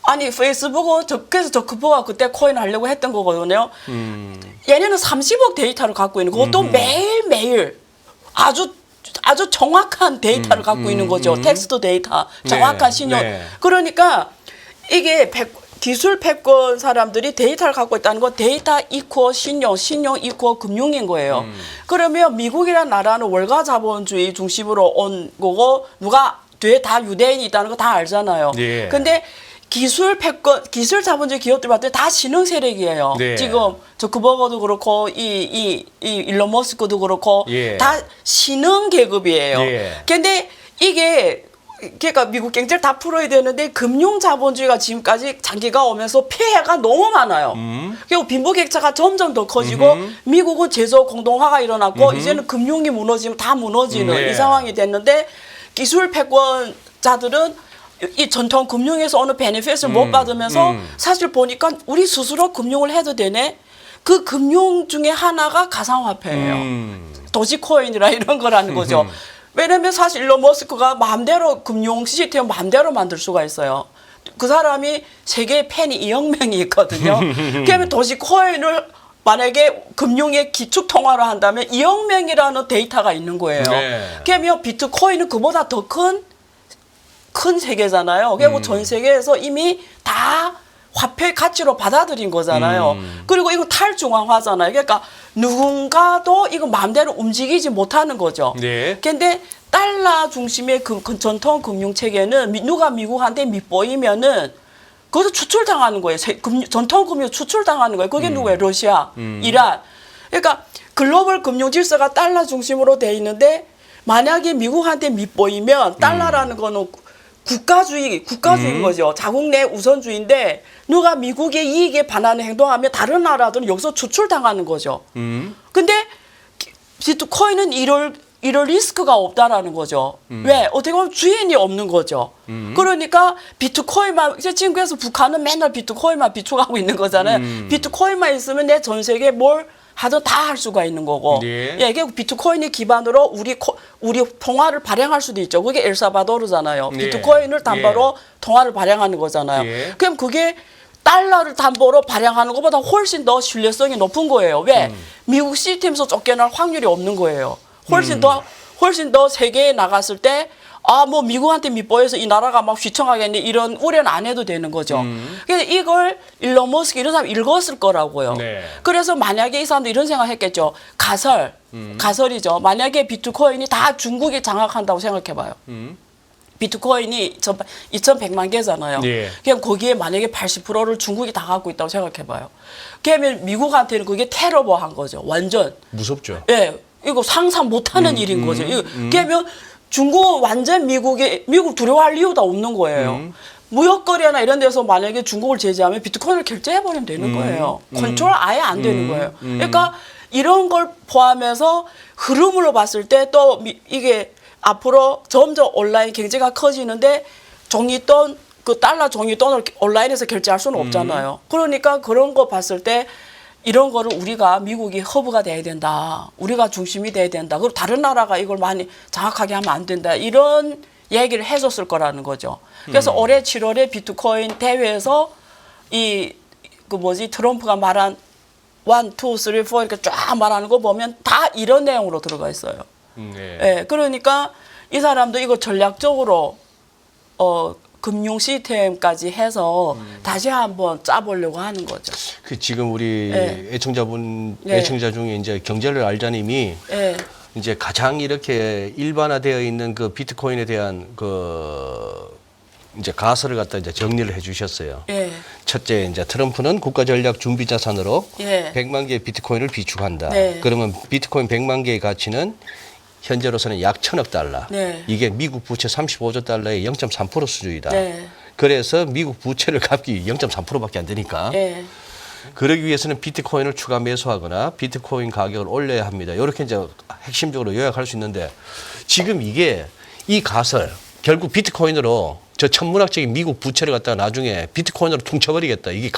아니 페이스북은 그래서 저크버가 그때 코인 하려고 했던 거거든요. 얘네는 30억 데이터를 갖고 있는 그것도 매일매일 아주 정확한 데이터를 갖고 있는 거죠. 텍스트 데이터, 정확한 신용. 네. 그러니까 이게 기술 패권 사람들이 데이터를 갖고 있다는 건 데이터 이퀄 신용, 신용 이퀄 금융인 거예요. 그러면 미국이라는 나라는 월가 자본주의 중심으로 온 거고 누가 뒤에 다 유대인이 있다는 거 다 알잖아요. 예. 근데 기술 패권, 기술 자본주의 기업들 봤을 때 다 신흥 세력이에요. 네. 지금 저크버거도 그렇고 이 일론 머스크도 그렇고 예. 다 신흥 계급이에요. 예. 근데 이게 그러니까 미국 경제를 다 풀어야 되는데 금융 자본주의가 지금까지 장기가 오면서 피해가 너무 많아요. 그리고 빈부격차가 점점 더 커지고 미국은 제조 공동화가 일어났고 이제는 금융이 무너지면 다 무너지는 네. 이 상황이 됐는데 기술 패권자들은 이 전통 금융에서 어느 베네핏을 못 받으면서 사실 보니까 우리 스스로 금융을 해도 되네. 그 금융 중에 하나가 가상화폐예요. 도지코인이라 이런 거라는 거죠. 왜냐면 사실 일론 머스크가 마음대로 금융 시스템 마음대로 만들 수가 있어요. 그 사람이 세계 팬이 2억 명이 있거든요. 그러면 도지코인을 만약에 금융의 기축 통화로 한다면 2억 명이라는 데이터가 있는 거예요. 네. 그러면 비트코인은 그보다 더 큰 세계잖아요. 그리고 전 세계에서 이미 다 화폐 가치로 받아들인 거잖아요. 그리고 이거 탈중앙화잖아요. 그러니까 누군가도 이거 마음대로 움직이지 못하는 거죠. 네. 근데 달러 중심의 그 전통 금융 체계는 누가 미국한테 밑보이면은 그것도 추출당하는 거예요. 전통 금융 추출당하는 거예요. 그게 누구예요? 러시아, 이란. 그러니까 글로벌 금융 질서가 달러 중심으로 돼 있는데 만약에 미국한테 밑보이면 달러라는 거는 국가주의인 거죠. 자국 내 우선주의인데 누가 미국의 이익에 반하는 행동하면 다른 나라들은 여기서 추출당하는 거죠. 근데 비트코인은 이럴 리스크가 없다라는 거죠. 왜? 어떻게 보면 주인이 없는 거죠. 그러니까 비트코인만, 이제 지금 그래서 북한은 맨날 비트코인만 비축하고 있는 거잖아요. 비트코인만 있으면 내 전 세계에 뭘 하든 다 할 수가 있는 거고. 예. 예, 이게 비트코인이 기반으로 우리 통화를 발행할 수도 있죠. 그게 엘사바도르잖아요. 예. 비트코인을 담보로 통화를 발행하는 거잖아요. 예. 그럼 그게 달러를 담보로 발행하는 것보다 훨씬 더 신뢰성이 높은 거예요. 왜? 미국 시스템에서 쫓겨날 확률이 없는 거예요. 훨씬 더 세계에 나갔을 때, 아, 뭐 미국한테 밑보여서 이 나라가 막 휘청하겠네, 이런 우려는 안 해도 되는 거죠. 그래서 이걸 일론 머스크 이런 사람 읽었을 거라고요. 네. 그래서 만약에 이 사람도 이런 생각했겠죠. 가설이죠. 만약에 비트코인이 다 중국이 장악한다고 생각해봐요. 비트코인이 2,100만 개잖아요. 예. 그럼 거기에 만약에 80%를 중국이 다 갖고 있다고 생각해봐요. 그러면 미국한테는 그게 테러버한 거죠. 완전. 무섭죠. 예, 이거 상상 못하는 일인 거죠. 그러면 중국은 완전 미국 두려워할 이유가 없는 거예요. 무역거래나 이런 데서 만약에 중국을 제재하면 비트코인을 결제해버리면 되는 거예요. 컨트롤 아예 안 되는 거예요. 그러니까 이런 걸 포함해서 흐름으로 봤을 때 또 이게 앞으로 점점 온라인 경제가 커지는데 종이돈, 그 달러 종이돈을 온라인에서 결제할 수는 없잖아요. 그러니까 그런 거 봤을 때 이런 거를 우리가 미국이 허브가 돼야 된다. 우리가 중심이 돼야 된다. 그리고 다른 나라가 이걸 많이 장악하게 하면 안 된다. 이런 얘기를 해줬을 거라는 거죠. 그래서 올해 7월에 비트코인 대회에서 트럼프가 말한 1, 2, 3, 4 이렇게 쫙 말하는 거 보면 다 이런 내용으로 들어가 있어요. 네. 예, 그러니까 이 사람도 이거 전략적으로 금융 시스템까지 해서 다시 한번 짜보려고 하는 거죠. 그 지금 우리 예. 애청자 중에 이제 경제를 알자님이 예, 이제 가장 이렇게 일반화되어 있는 그 비트코인에 대한 그 이제 가설을 갖다 이제 정리를 해주셨어요. 예, 첫째, 이제 트럼프는 국가전략 준비자산으로 예. 100만 개의 비트코인을 비축한다. 네. 그러면 비트코인 100만 개의 가치는 현재로서는 약 1,000억 달러. 네. 이게 미국 부채 35조 달러의 0.3% 수준이다. 네. 그래서 미국 부채를 갚기 0.3%밖에 안 되니까. 예, 그러기 위해서는 비트코인을 추가 매수하거나 비트코인 가격을 올려야 합니다. 이렇게 이제 핵심적으로 요약할 수 있는데 지금 이게 이 가설 결국 비트코인으로 저 천문학적인 미국 부채를 갖다가 나중에 비트코인으로 퉁쳐버리겠다. 이게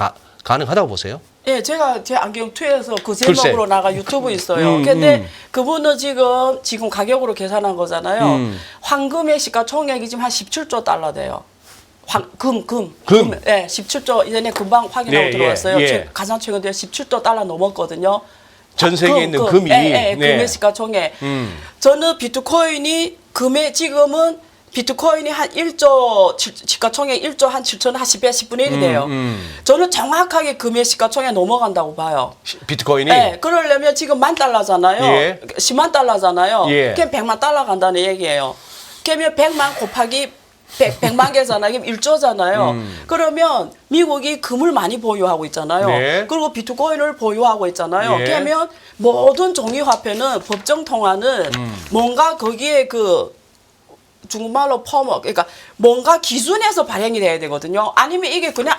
가능하다고 보세요? 예, 제가 제 안경 투에서 그 글쎄. 제목으로 나가 유튜브 있어요. 근데 그분은 지금 가격으로 계산한 거잖아요. 황금의 시가총액이 지금 한 17조 달러 돼요. 금. 예, 17조 이전에 금방 확인하고 네, 들어왔어요. 예. 가장 최근 에 17조 달러 넘었거든요. 전 세계에 있는 금이. 예, 네. 금의 시가총액. 저는 비트코인이 지금은 비트코인이 한 1조 시가총액 1조 한 7천 한 10배 10분의 1이 돼요. 저는 정확하게 금의 시가총액 넘어간다고 봐요. 비트코인이? 네, 그러려면 지금 $10,000잖아요. 예. 10만 달러잖아요. 예. 그럼 100만 달러 간다는 얘기예요. 그러면 100만 곱하기 100만 개잖아요. 그럼 1조잖아요. 그러면 미국이 금을 많이 보유하고 있잖아요. 네. 그리고 비트코인을 보유하고 있잖아요. 예. 그러면 모든 종이화폐는 법정 통화는 뭔가 거기에 중국말로 그러니까 뭔가 기준에서 발행이 돼야 되거든요. 아니면 이게 그냥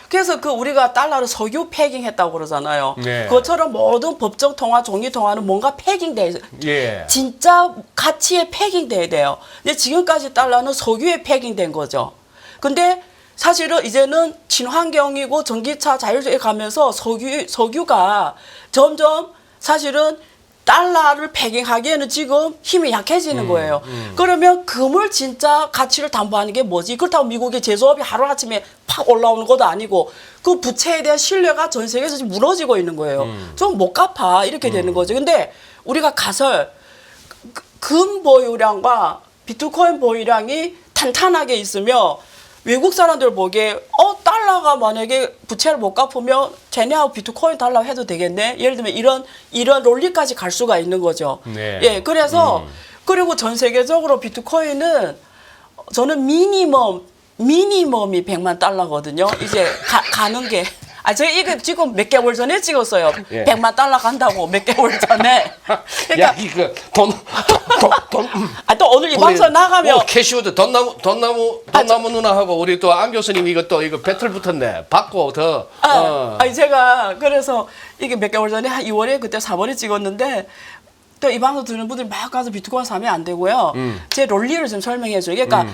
그래서 우리가 달러를 석유 패깅했다고 그러잖아요. 네. 그것처럼 모든 법정 통화, 종이 통화는 뭔가 패깅돼. 예. 진짜 가치에 패깅돼야 돼요. 근데 지금까지 달러는 석유에 패깅된 거죠. 근데 사실은 이제는 친환경이고 전기차 자율주행에 가면서 석유가 점점 사실은 달러를 패깅하기에는 지금 힘이 약해지는 거예요. 그러면 금을 진짜 가치를 담보하는 게 뭐지? 그렇다고 미국의 제조업이 하루아침에 팍 올라오는 것도 아니고 그 부채에 대한 신뢰가 전 세계에서 지금 무너지고 있는 거예요. 좀 못 갚아 이렇게 되는 거죠. 근데 우리가 금 보유량과 비트코인 보유량이 탄탄하게 있으며 외국 사람들 보기에 달러가 만약에 부채를 못 갚으면 쟤네하고 비트코인 달러 해도 되겠네. 예를 들면 이런 논리까지 갈 수가 있는 거죠. 네. 예, 그래서 그리고 전 세계적으로 비트코인은 저는 미니멈이 100만 달러거든요. 이제 가는 게. 제가 이게 지금 몇 개월 전에 찍었어요. 예. 100만 달러 간다고 몇 개월 전에. 그러니까 야, 이거 돈. 또 오늘 이 방송 나가면 캐시우드 돈나무 누나하고 우리 또 안 교수님 이거 배틀 붙었네. 받고 더. 제가 그래서 이게 몇 개월 전에 한 2월에 그때 4월에 찍었는데 또 이 방송 듣는 분들이 막 가서 비트코인 사면 안 되고요. 제 논리를 좀 설명해 줘요. 그러니까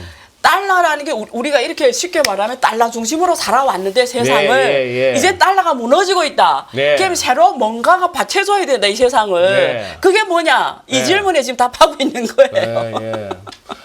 달러라는 게 우리가 이렇게 쉽게 말하면 달러 중심으로 살아왔는데 세상을 예. 이제 달러가 무너지고 있다. 네. 그럼 새로 뭔가가 받쳐줘야 된다 이 세상을. 네. 그게 뭐냐? 이 네. 질문에 지금 답하고 있는 거예요. 예.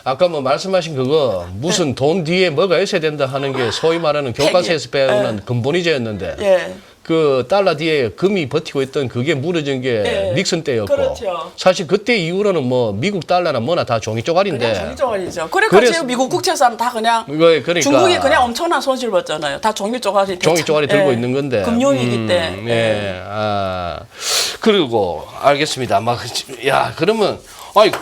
아까 뭐 말씀하신 그거 무슨 돈 뒤에 뭐가 있어야 된다 하는 게 소위 말하는 교과서에서 배우는 근본이제였는데 예. 그 달러 뒤에 금이 버티고 있던 그게 무너진 게 예. 닉슨 때였고 그렇죠. 사실 그때 이후로는 뭐 미국 달러나 뭐나 다 종이 쪼가리인데 그냥 종이 쪼가리죠. 그러니까 그래서- 지금 미국 국채사는 다 그냥 그러니까 중국이 그냥 엄청난 손실 봤잖아요. 다 종이 쪼가리. 종이 쪼가리 들고 예. 있는 건데 금융위기 때. 예. 아 그리고 알겠습니다. 막 야 그러면 아니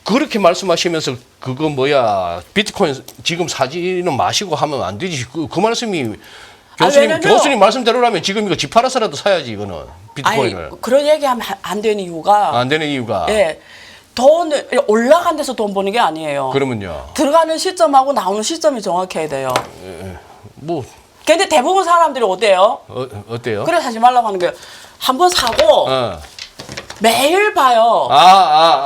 그렇게 말씀하시면서 그거 뭐야 비트코인 지금 사지는 마시고 하면 안 되지. 그 말씀이 왜냐면- 교수님 말씀대로라면 지금 이거 집 팔아서라도 사야지 이거는 비트코인을. 아니, 그런 얘기하면 안 되는 이유가 안 되는 이유가 예. 돈을 올라간 데서 돈 버는 게 아니에요. 그러면요. 들어가는 시점하고 나오는 시점이 정확해야 돼요. 뭐 근데 대부분 사람들이 어때요? 어때요? 그래 사지 말라고 하는 거예요. 한번 사고 매일 봐요.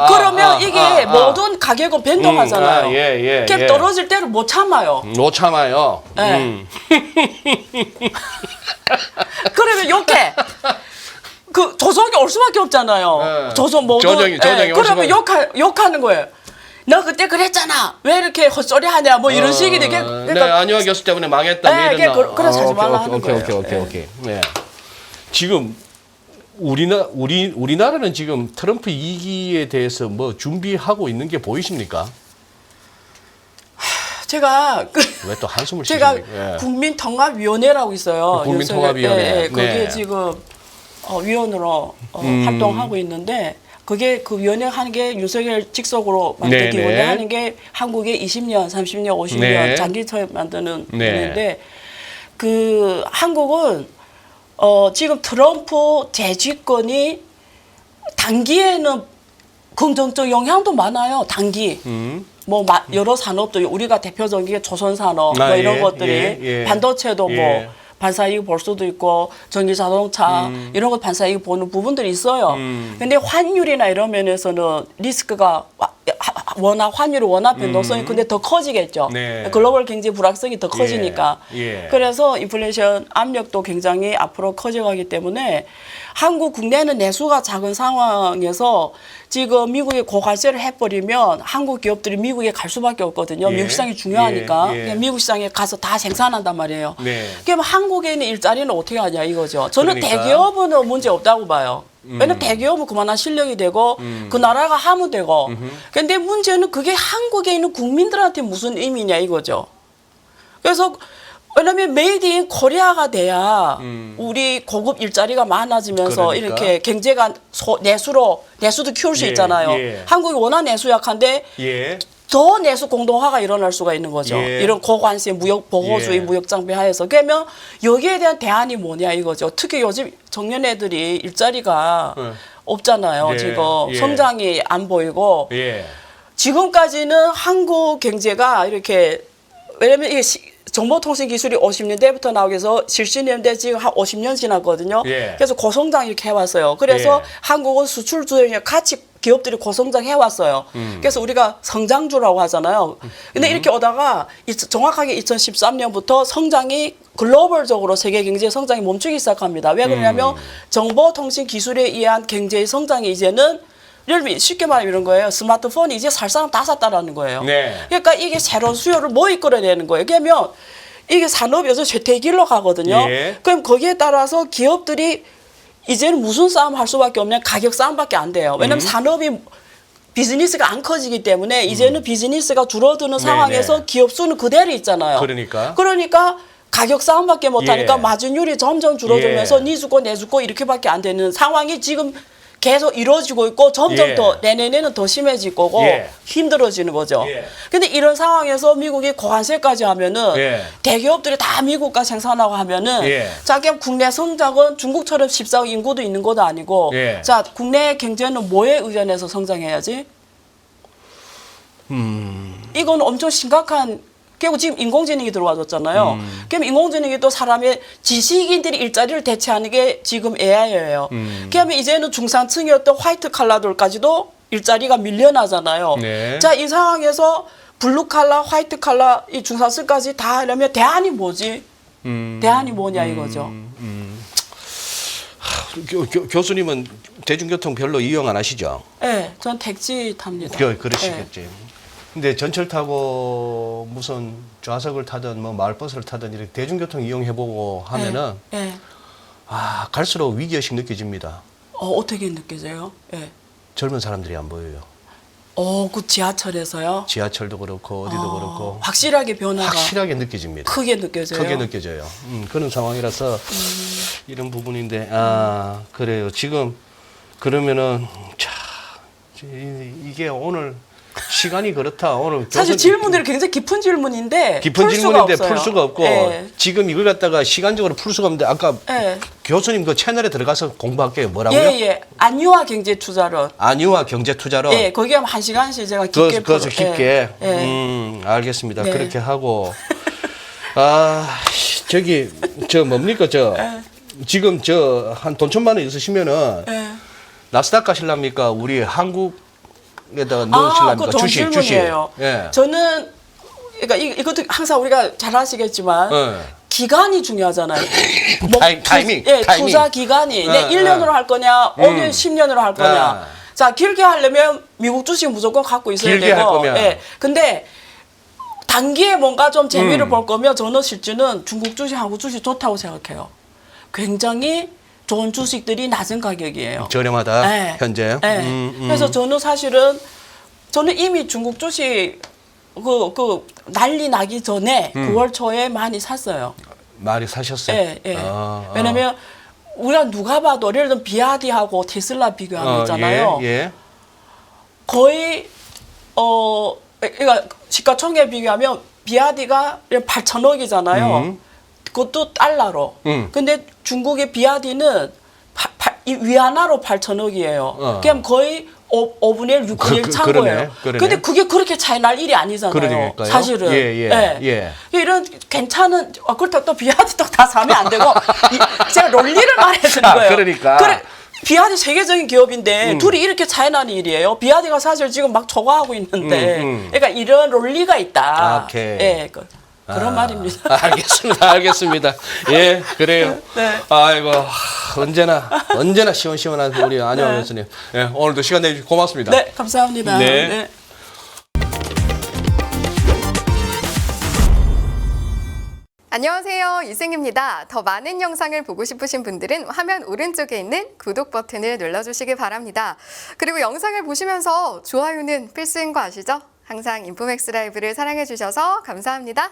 그러면 이게 모든 가격은 변동하잖아요. 예. 그럼 떨어질 때를 못 참아요. 못 참아요. 예. 그러면 욕해. 그 조정이 올 수밖에 없잖아요. 예. 조정 모두. 조정이 올 그러면 수밖에- 욕하는 거예요. 너 그때 그랬잖아. 왜 이렇게 헛소리 하냐. 뭐 이런 식이 되게. 네, 안효화 교수 때문에 망했다. 예, 그래 사지 말라 하는 거예요. 오케이. 네. 지금 우리나라는 지금 트럼프 2기에 대해서 뭐 준비하고 있는 게 보이십니까? 제가 왜 또 한숨을 제가 쉬십니까? 예. 국민통합위원회라고 있어요. 국민통합위원회. 거기에 네. 지금 위원으로 활동하고 있는데 그게 그 위원회 하는 게 윤석열 직속으로 만든 네네. 위원회 하는 게 한국의 20년, 30년, 50년 네. 장기처럼 만드는 네. 위원회인데 그 한국은 지금 트럼프 재집권이 단기에는 긍정적 영향도 많아요. 단기. 뭐 여러 산업도 우리가 대표적인 게 조선산업 뭐 이런 것들이 반도체도 뭐 반사이익 볼 수도 있고 전기자동차 이런 거 반사이익 보는 부분들이 있어요. 근데 환율이나 이런 면에서는 리스크가 워낙 환율이 워낙 변동성이 근데 더 커지겠죠. 네. 글로벌 경제 불확성이 더 커지니까. 예. 그래서 인플레이션 압력도 굉장히 앞으로 커져가기 때문에 한국 국내는 내수가 작은 상황에서 지금 미국에 고관세를 해버리면 한국 기업들이 미국에 갈 수밖에 없거든요. 예. 미국 시장이 중요하니까. 예. 그냥 미국 시장에 가서 다 생산한단 말이에요. 네. 그럼 한국에 있는 일자리는 어떻게 하냐 이거죠. 저는 그러니까. 대기업은 문제 없다고 봐요. 왜냐면 대기업은 그만한 실력이 되고 그 나라가 하면 되고. 근데 문제는 그게 한국에 있는 국민들한테 무슨 의미냐 이거죠. 그래서 왜냐면 메이드 인 코리아가 돼야 우리 고급 일자리가 많아지면서 그러니까. 이렇게 경제가 내수도 키울 수 예, 있잖아요. 예. 한국이 워낙 내수 약한데 예. 더 내수 공동화가 일어날 수가 있는 거죠. 예. 이런 고관세 무역 보호주의 예. 무역 장벽 하에서. 그러면 여기에 대한 대안이 뭐냐 이거죠. 특히 요즘 청년 애들이 일자리가 없잖아요. 예. 지금 예. 성장이 안 보이고 예. 지금까지는 한국 경제가 이렇게 왜냐면 이게 정보통신기술이 50년대부터 나오기 위해서 70년대 지금 한 50년 지났거든요. 예. 그래서 고성장 이렇게 해왔어요. 그래서 예. 한국은 수출주에 같이 기업들이 고성장 해왔어요. 그래서 우리가 성장주라고 하잖아요. 근데 이렇게 오다가 정확하게 2013년부터 성장이 글로벌적으로 세계 경제 성장이 멈추기 시작합니다. 왜 그러냐면 정보통신 기술에 의한 경제의 성장이 이제는 예를 들면 쉽게 말하면 이런 거예요. 스마트폰이 이제 살 사람 다 샀다라는 거예요. 네. 그러니까 이게 새로운 수요를 뭐 이끌어내는 거예요. 그러면 이게 산업이 요즘 쇠퇴길로 가거든요. 예. 그럼 거기에 따라서 기업들이 이제는 무슨 싸움 할 수밖에 없냐 가격 싸움밖에 안 돼요. 왜냐하면 산업이 비즈니스가 안 커지기 때문에 이제는 비즈니스가 줄어드는 상황에서 기업 수는 그대로 있잖아요. 그러니까 가격 싸움밖에 못하니까 예. 마진율이 점점 줄어들면서 예. 니 주고 내 주고 이렇게밖에 안 되는 상황이 지금 계속 이루어지고 있고 점점 예. 더 내년에는 더 심해질 거고 예. 힘들어지는 거죠. 예. 근데 이런 상황에서 미국이 고관세까지 하면은 예. 대기업들이 다 미국과 생산하고 하면은 예. 자기 국내 성장은 중국처럼 14억 인구도 있는 것도 아니고 예. 자 국내 경제는 뭐에 의존해서 성장해야지? 이건 엄청 심각한 그리고 지금 인공지능이 들어와줬잖아요. 그럼 인공지능이 또 사람의 지식인들이 일자리를 대체하는 게 지금 AI예요. 그러면 이제는 중산층이었던 화이트 칼라들까지도 일자리가 밀려나잖아요. 네. 자, 이 상황에서 블루 칼라, 화이트 칼라, 이 중산층까지 다 하려면 대안이 뭐지? 대안이 뭐냐 이거죠. 교수님은 대중교통 별로 이용 안 하시죠? 네, 전 택지 탑니다. 그러시겠지. 근데 전철 타고 무슨 좌석을 타든 뭐 마을버스를 타든 이렇게 대중교통 이용해보고 하면은 네. 아 갈수록 위기의식 느껴집니다. 어떻게 느껴져요? 네. 젊은 사람들이 안 보여요. 그 지하철에서요? 지하철도 그렇고 어디도 그렇고 확실하게 변화가 확실하게 느껴집니다. 크게 느껴져요. 크게 느껴져요. 그런 상황이라서 이런 부분인데 그래요. 지금 그러면은 자 이게 오늘 시간이 그렇다. 오늘 사실 질문들이 굉장히 깊은 질문인데 깊은 풀 질문인데 수가 풀 없어요. 수가 없고 예. 지금 이걸 갖다가 시간적으로 풀 수가 없는데 아까 예. 교수님 그 채널에 들어가서 공부할게요. 뭐라고요? 예. 안유화 경제 투자론. 안유화 경제 투자로. 예, 거기 하면 1시간씩 제가 깊게 그것을 깊게. 예. 알겠습니다. 네. 그렇게 하고 저기 저 뭡니까 지금 저 한 돈 1,000만 원 있으시면은 예. 나스닥 가실랍니까? 우리 한국에다가 넣으실랍니까? 그거 좋은 주식. 질문이에요. 예. 저는 그러니까 이것도 항상 우리가 잘 아시겠지만 예. 기간이 중요하잖아요. 타이밍. 투자 기간이 네, 1년으로 할 거냐, 5년, 10년으로 할 거냐. 네. 자, 길게 하려면 미국 주식 무조건 갖고 있어야 길게 되고. 할 거면. 예. 근데 단기에 뭔가 좀 재미를 볼 거면 저는 실제는 중국 주식, 한국 주식 좋다고 생각해요. 굉장히 좋은 주식들이 낮은 가격이에요. 저렴하다. 네. 현재. 네. 그래서 저는 사실은 저는 이미 중국 주식 그 난리 나기 전에 9월 초에 많이 샀어요. 많이 사셨어요? 예. 왜냐면 우리가 누가 봐도 예를 들면 비아디하고 테슬라 비교하면 있잖아요. 예. 거의 그러니까 시가총액 비교하면 비아디가 8천억이잖아요. 그것도 달러로. 근데 중국의 비아디는 위안화로 8천억이에요. 그럼 거의 5분의 1, 6분의 1 찬 거예요. 근데 그게 그렇게 차이 날 일이 아니잖아요. 그러니까요. 사실은. 예. 이런 괜찮은 그렇다고 또 비아디 또 다 사면 안 되고 제가 논리를 말해주는 거예요. 그러니까. 그래, 비아디 세계적인 기업인데 둘이 이렇게 차이 나는 일이에요. 비아디가 사실 지금 막 초과하고 있는데 그러니까 이런 논리가 있다. 오케이. 예, 그런 말입니다. 알겠습니다. 예, 그래요. 네. 아이고, 언제나 시원시원한 우리 안유화 교수님. 예, 오늘도 시간 내주셔서 고맙습니다. 네, 감사합니다. 네. 안녕하세요. 이승입니다. 더 많은 영상을 보고 싶으신 분들은 화면 오른쪽에 있는 구독 버튼을 눌러주시기 바랍니다. 그리고 영상을 보시면서 좋아요는 필수인 거 아시죠? 항상 인포맥스 라이브를 사랑해주셔서 감사합니다.